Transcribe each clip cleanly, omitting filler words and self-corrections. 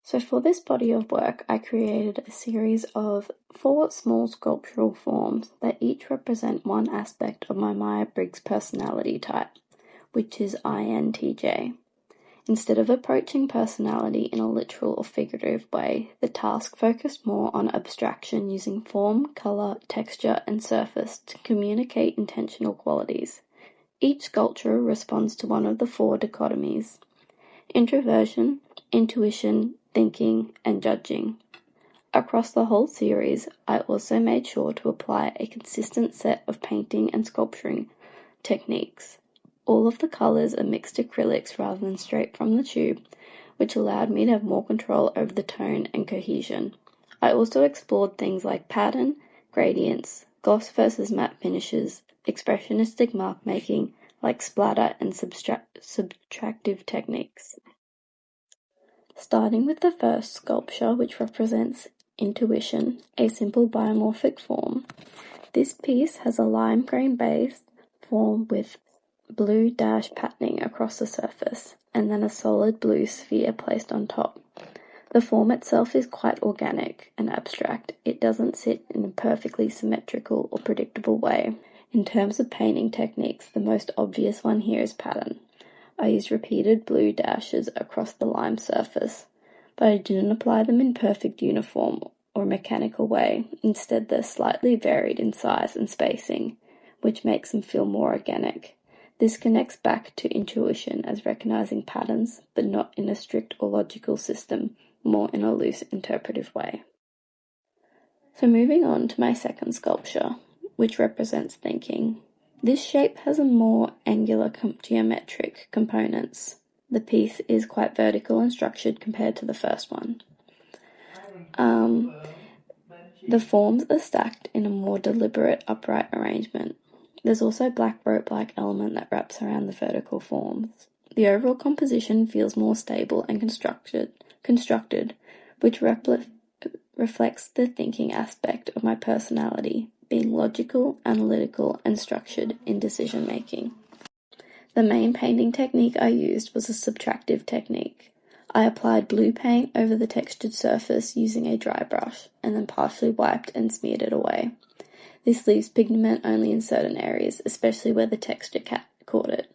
So for this body of work, I created a series of 4 small sculptural forms that each represent one aspect of my Myers-Briggs personality type, which is INTJ. Instead of approaching personality in a literal or figurative way, the task focused more on abstraction using form, color, texture, and surface to communicate intentional qualities. Each sculpture responds to one of the 4 dichotomies: introversion, intuition, thinking, and judging. Across the whole series, I also made sure to apply a consistent set of painting and sculpturing techniques. All of the colours are mixed acrylics rather than straight from the tube, which allowed me to have more control over the tone and cohesion. I also explored things like pattern, gradients, gloss versus matte finishes, expressionistic mark making like splatter and subtractive techniques. Starting with the first sculpture, which represents intuition, a simple biomorphic form. This piece has a lime green base form with blue dash patterning across the surface, and then a solid blue sphere placed on top. The form itself is quite organic and abstract. It doesn't sit in a perfectly symmetrical or predictable way. In terms of painting techniques, the most obvious one here is pattern. I used repeated blue dashes across the lime surface, but I didn't apply them in perfect uniform or mechanical way. Instead, they're slightly varied in size and spacing, which makes them feel more organic. This connects back to intuition as recognizing patterns, but not in a strict or logical system, more in a loose interpretive way. So moving on to my second sculpture, which represents thinking. This shape has a more angular geometric components. The piece is quite vertical and structured compared to the first one. The forms are stacked in a more deliberate upright arrangement. There's also black rope-like element that wraps around the vertical forms. The overall composition feels more stable and constructed, which reflects the thinking aspect of my personality, being logical, analytical, and structured in decision-making. The main painting technique I used was a subtractive technique. I applied blue paint over the textured surface using a dry brush, and then partially wiped and smeared it away. This leaves pigment only in certain areas, especially where the texture caught it.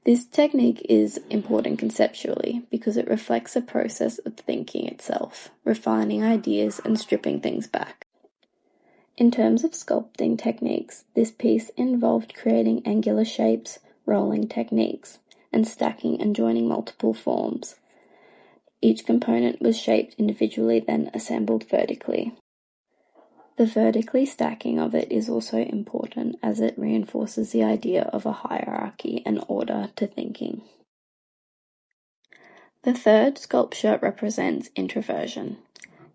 This technique is important conceptually because it reflects a process of thinking itself, refining ideas and stripping things back. In terms of sculpting techniques, this piece involved creating angular shapes, rolling techniques, and stacking and joining multiple forms. Each component was shaped individually, then assembled vertically. The vertically stacking of it is also important as it reinforces the idea of a hierarchy and order to thinking. The third sculpture represents introversion.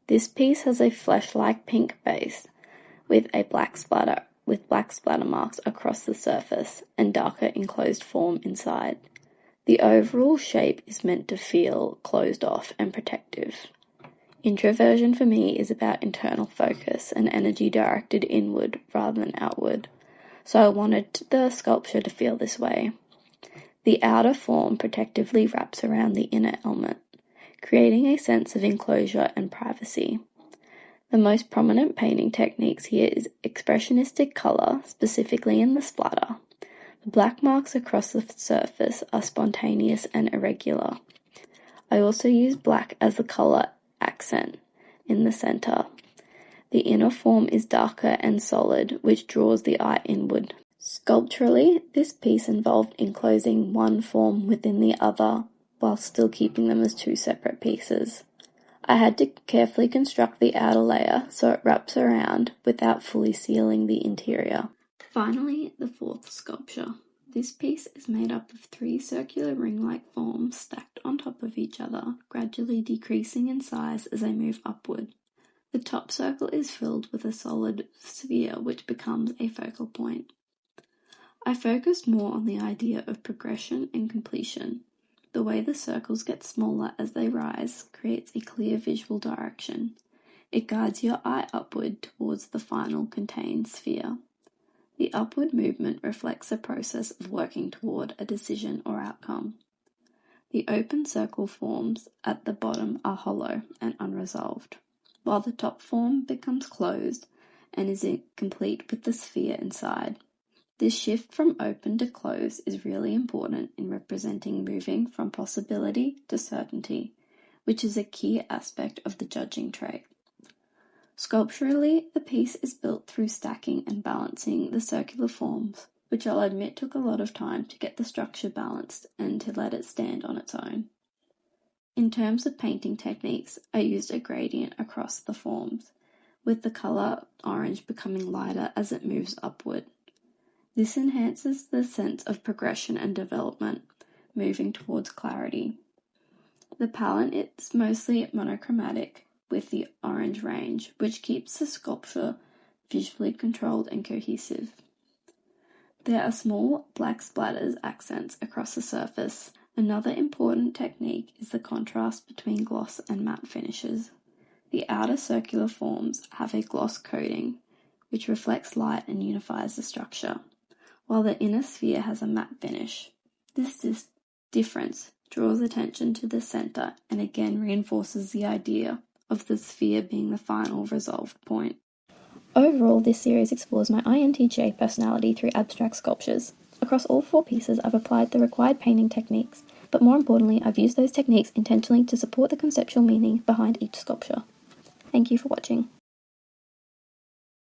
This piece has a flesh-like pink base with black splatter marks across the surface and darker enclosed form inside. The overall shape is meant to feel closed off and protective. Introversion for me is about internal focus and energy directed inward rather than outward, so I wanted the sculpture to feel this way. The outer form protectively wraps around the inner element, creating a sense of enclosure and privacy. The most prominent painting techniques here is expressionistic color, specifically in the splatter. The black marks across the surface are spontaneous and irregular. I also use black as the color accent in the center. The inner form is darker and solid, which draws the eye inward. Sculpturally, this piece involved enclosing one form within the other while still keeping them as 2 separate pieces. I had to carefully construct the outer layer so it wraps around without fully sealing the interior. Finally, the fourth sculpture. This piece is made up of 3 circular ring-like forms stacked on top of each other, gradually decreasing in size as they move upward. The top circle is filled with a solid sphere which becomes a focal point. I focused more on the idea of progression and completion. The way the circles get smaller as they rise creates a clear visual direction. It guides your eye upward towards the final contained sphere. The upward movement reflects a process of working toward a decision or outcome. The open circle forms at the bottom are hollow and unresolved, while the top form becomes closed and is complete with the sphere inside. This shift from open to closed is really important in representing moving from possibility to certainty, which is a key aspect of the judging trait. Sculpturally, the piece is built through stacking and balancing the circular forms, which I'll admit took a lot of time to get the structure balanced and to let it stand on its own. In terms of painting techniques, I used a gradient across the forms, with the colour orange becoming lighter as it moves upward. This enhances the sense of progression and development, moving towards clarity. The palette is mostly monochromatic, with the orange range, which keeps the sculpture visually controlled and cohesive. There are small black splatters accents across the surface. Another important technique is the contrast between gloss and matte finishes. The outer circular forms have a gloss coating, which reflects light and unifies the structure, while the inner sphere has a matte finish. This difference draws attention to the center and again reinforces the idea of the sphere being the final resolve point. Overall, this series explores my INTJ personality through abstract sculptures. Across all 4 pieces, I've applied the required painting techniques, but more importantly, I've used those techniques intentionally to support the conceptual meaning behind each sculpture. Thank you for watching.